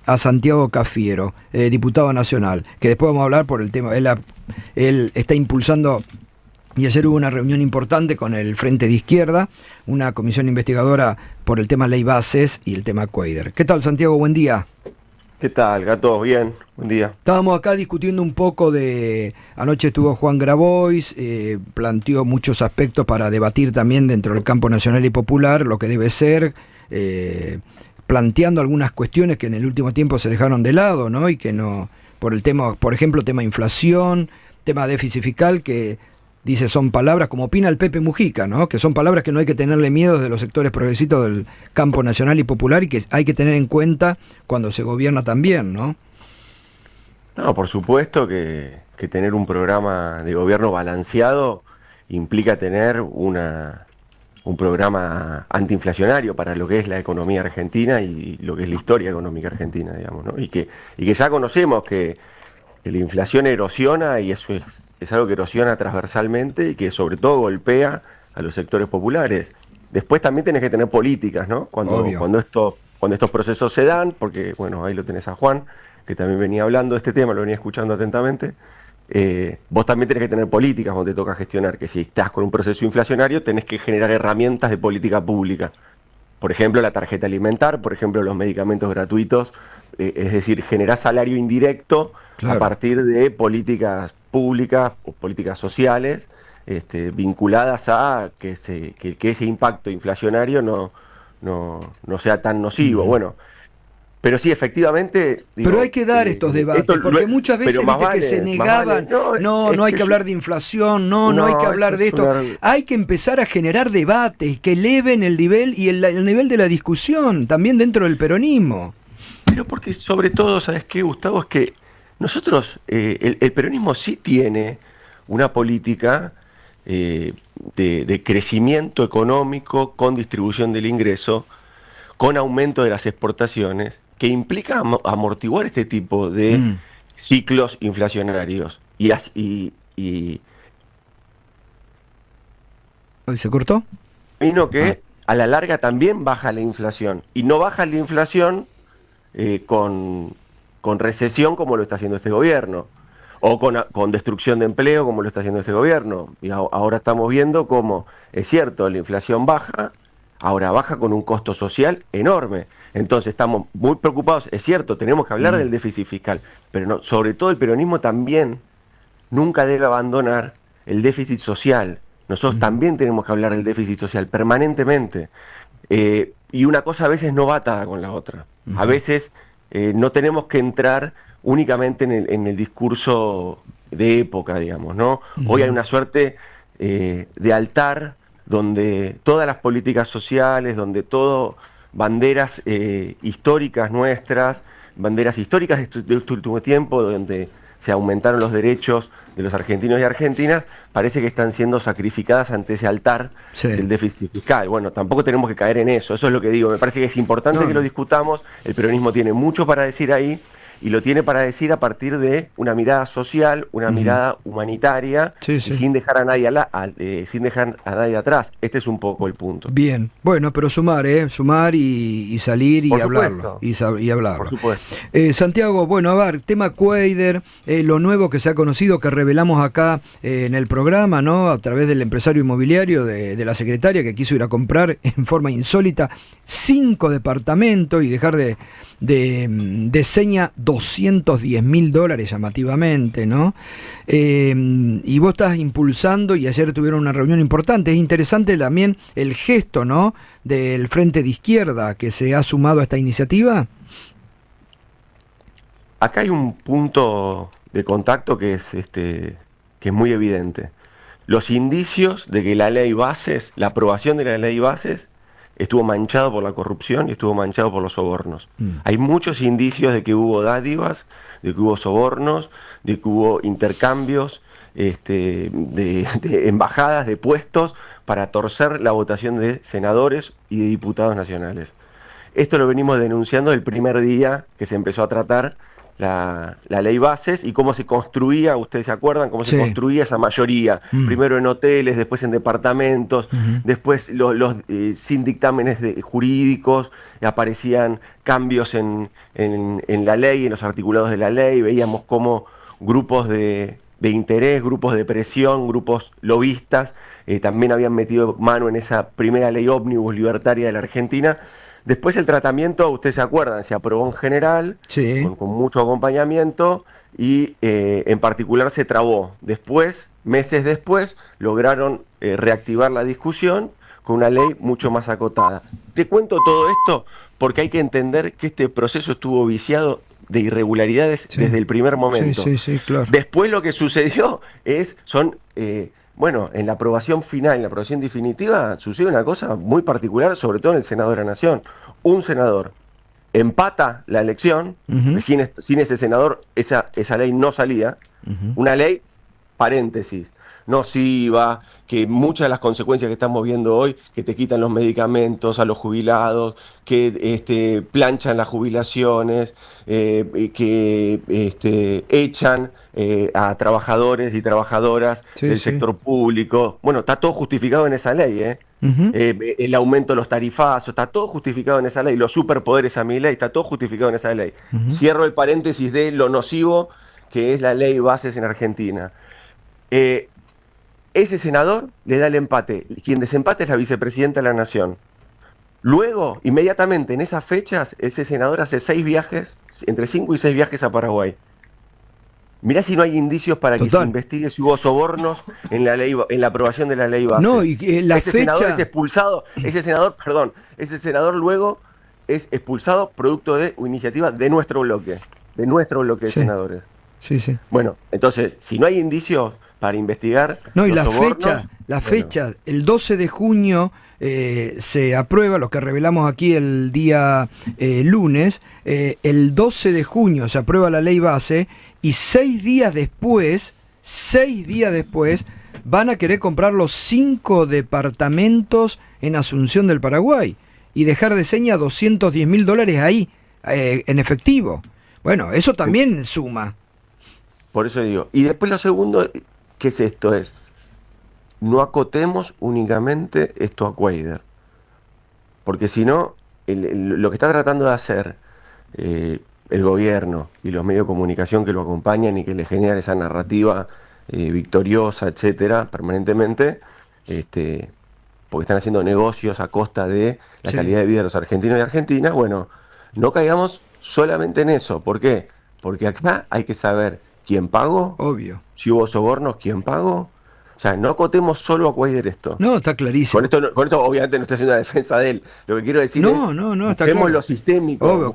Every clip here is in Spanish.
a Santiago Cafiero, diputado nacional, que después vamos a hablar por el tema. Él está impulsando, y ayer hubo una reunión importante con el Frente de Izquierda, una comisión investigadora por el tema Ley Bases y el tema Cuader. ¿Qué tal, Santiago? Buen día. ¿Qué tal, Gato? Bien, buen día. Estábamos acá discutiendo un poco anoche estuvo Juan Grabois, planteó muchos aspectos para debatir también dentro del campo nacional y popular, lo que debe ser, planteando algunas cuestiones que en el último tiempo se dejaron de lado, ¿no? Y que no, por el tema, por ejemplo, tema inflación, tema déficit fiscal, que dice son palabras, como opina el Pepe Mujica, ¿no? Que son palabras que no hay que tenerle miedo de los sectores progresistas del campo nacional y popular y que hay que tener en cuenta cuando se gobierna también, ¿no? No, por supuesto que tener un programa de gobierno balanceado implica tener un programa antiinflacionario para lo que es la economía argentina y lo que es la historia económica argentina, digamos, ¿no? Y que ya conocemos que la inflación erosiona y eso es algo que erosiona transversalmente y que sobre todo golpea a los sectores populares. Después también tenés que tener políticas, ¿no? Cuando estos procesos se dan, porque bueno, ahí lo tenés a Juan, que también venía hablando de este tema, lo venía escuchando atentamente. Vos también tenés que tener políticas cuando te toca gestionar, que si estás con un proceso inflacionario tenés que generar herramientas de política pública. Por ejemplo, la tarjeta alimentar, por ejemplo, los medicamentos gratuitos, es decir, generar salario indirecto a partir de políticas públicas o políticas sociales vinculadas a que ese impacto inflacionario no sea tan nocivo. Bueno, pero sí, efectivamente... Pero hay que dar estos debates, porque muchas veces viste que se negaban, no hay que hablar de inflación, no hay que hablar de esto. Hay que empezar a generar debates que eleven el nivel y el nivel de la discusión, también dentro del peronismo. Pero porque sobre todo, ¿sabes qué, Gustavo? Es que nosotros, el peronismo sí tiene una política de crecimiento económico con distribución del ingreso, con aumento de las exportaciones, que implica amortiguar este tipo de ciclos inflacionarios. ¿Se cortó? Que a la larga también baja la inflación. Y no baja la inflación con recesión como lo está haciendo este gobierno, o con destrucción de empleo como lo está haciendo este gobierno. Y ahora estamos viendo cómo, es cierto, la inflación baja, ahora baja con un costo social enorme. Entonces estamos muy preocupados, es cierto, tenemos que hablar del déficit fiscal, pero no, sobre todo el peronismo también nunca debe abandonar el déficit social. Nosotros también tenemos que hablar del déficit social permanentemente. Y una cosa a veces no va atada con la otra. A veces no tenemos que entrar únicamente en el discurso de época, digamos, ¿no? Hoy hay una suerte de altar donde todas las políticas sociales, donde todo banderas históricas nuestras, banderas históricas de este último tiempo, donde se aumentaron los derechos de los argentinos y argentinas, parece que están siendo sacrificadas ante ese altar del déficit fiscal. Bueno, tampoco tenemos que caer en eso, eso es lo que digo, me parece que es importante que lo discutamos, el peronismo tiene mucho para decir ahí, y lo tiene para decir a partir de una mirada social, una mirada humanitaria, y sin dejar a nadie atrás. Este es un poco el punto. Bien, bueno, pero sumar y salir y hablarlo. Y hablarlo. Por supuesto. Santiago, bueno, a ver, tema Cuader, lo nuevo que se ha conocido, que revelamos acá en el programa, ¿no? A través del empresario inmobiliario de la secretaria que quiso ir a comprar en forma insólita 5 departamentos y dejar de seña $210.000 llamativamente, ¿no? Y vos estás impulsando, y ayer tuvieron una reunión importante. Es interesante también el gesto, ¿no?, del Frente de Izquierda que se ha sumado a esta iniciativa. Acá hay un punto de contacto que es muy evidente. Los indicios de que la aprobación de la ley Bases estuvo manchado por la corrupción y estuvo manchado por los sobornos. Hay muchos indicios de que hubo dádivas, de que hubo sobornos, de que hubo intercambios de embajadas, de puestos, para torcer la votación de senadores y de diputados nacionales. Esto lo venimos denunciando el primer día que se empezó a tratar la ley Bases y cómo se construía, ustedes se acuerdan, cómo se Sí. construía esa mayoría, primero en hoteles, después en departamentos, después sin dictámenes jurídicos, aparecían cambios en la ley, en los articulados de la ley, veíamos cómo grupos de interés, grupos de presión, grupos lobistas, también habían metido mano en esa primera ley ómnibus libertaria de la Argentina. Después el tratamiento, ustedes se acuerdan, se aprobó en general, Sí. con mucho acompañamiento, y en particular se trabó. Después, meses después, lograron reactivar la discusión con una ley mucho más acotada. Te cuento todo esto porque hay que entender que este proceso estuvo viciado de irregularidades desde el primer momento. Sí, claro. Después lo que sucedió bueno, en la aprobación final, en la aprobación definitiva, sucede una cosa muy particular, sobre todo en el Senado de la Nación. Un senador empata la elección, sin ese senador esa ley no salía, una ley, paréntesis, nociva, que muchas de las consecuencias que estamos viendo hoy, que te quitan los medicamentos a los jubilados, que planchan las jubilaciones, que echan a trabajadores y trabajadoras del sector público. Bueno, está todo justificado en esa ley, el aumento de los tarifazos, está todo justificado en esa ley, los superpoderes a Milei, está todo justificado en esa ley. Cierro el paréntesis de lo nocivo que es la ley Bases en Argentina. Ese senador le da el empate. Quien desempate es la vicepresidenta de la Nación. Luego, inmediatamente en esas fechas, ese senador hace 6 viajes, entre 5 y 6 viajes a Paraguay. Mirá si no hay indicios para que se investigue si hubo sobornos en la aprobación de la ley Bases. No, y la ese senador es expulsado, ese senador luego es expulsado producto de iniciativa de nuestro bloque de senadores. Sí. Bueno, entonces, si no hay indicios para investigar. No, y los la sobornos, fecha, el 12 de junio se aprueba, lo que revelamos aquí el día lunes, el 12 de junio se aprueba la ley base y 6 días después, van a querer comprar los 5 departamentos en Asunción del Paraguay y dejar de seña $210.000 ahí, en efectivo. Bueno, eso también suma. Por eso digo. Y después lo segundo, ¿qué es esto? No acotemos únicamente esto a Cuadra, porque si no, lo que está tratando de hacer el gobierno y los medios de comunicación que lo acompañan y que le generan esa narrativa victoriosa, etcétera, permanentemente, porque están haciendo negocios a costa de la calidad de vida de los argentinos y argentinas. Bueno, no caigamos solamente en eso. ¿Por qué? Porque acá hay que saber quién pagó, obvio, si hubo sobornos, quién pagó. O sea, no acotemos solo a Cuadra esto. No, está clarísimo. Con esto obviamente no estoy haciendo la defensa de él. Lo que quiero decir es, está claro. lo sistémico. Obvio.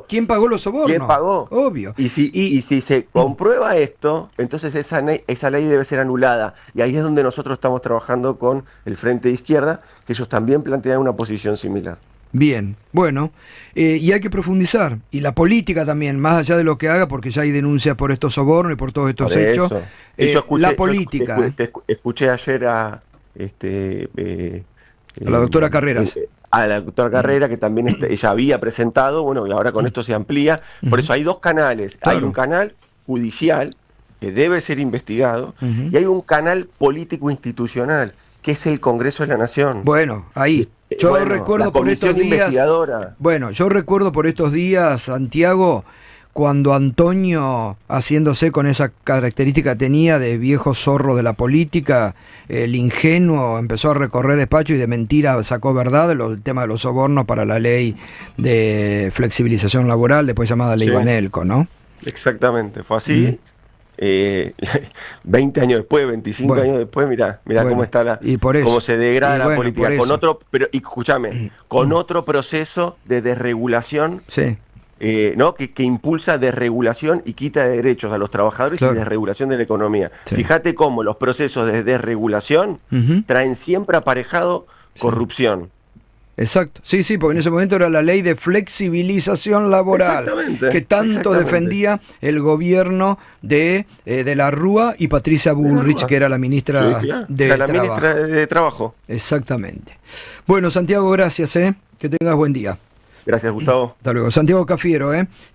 ¿Quién pagó los sobornos? ¿Quién pagó? Obvio. Y si se comprueba esto, entonces esa ley debe ser anulada. Y ahí es donde nosotros estamos trabajando con el Frente de Izquierda, que ellos también plantean una posición similar. Bien, bueno, y hay que profundizar, y la política también, más allá de lo que haga, porque ya hay denuncias por estos sobornos y por todos estos hechos, la política. Escuché ayer a la doctora Carreras. A la doctora Carrera, que también ella había presentado, bueno, y ahora con esto se amplía. Por eso hay dos canales. Claro. Hay un canal judicial que debe ser investigado, y hay un canal político institucional, que es el Congreso de la Nación. Bueno, ahí. Yo recuerdo por estos días. Bueno, yo recuerdo por estos días, Santiago, cuando Antonio, haciéndose con esa característica que tenía de viejo zorro de la política, el ingenuo, empezó a recorrer despacho y de mentira sacó verdad el tema de los sobornos para la ley de flexibilización laboral, después llamada ley Banelco, ¿no? Exactamente, fue así. 20 años después, 25 años después, mirá cómo está cómo se degrada la política, con otro, pero escúchame, con otro proceso de desregulación, ¿no? que impulsa desregulación y quita de derechos a los trabajadores y desregulación de la economía. Fíjate cómo los procesos de desregulación traen siempre aparejado corrupción. Exacto, sí, porque en ese momento era la ley de flexibilización laboral que tanto defendía el gobierno de la Rúa y Patricia Bullrich, que era la ministra de Trabajo. Exactamente. Bueno, Santiago, gracias, que tengas buen día. Gracias, Gustavo. Hasta luego. Santiago Cafiero,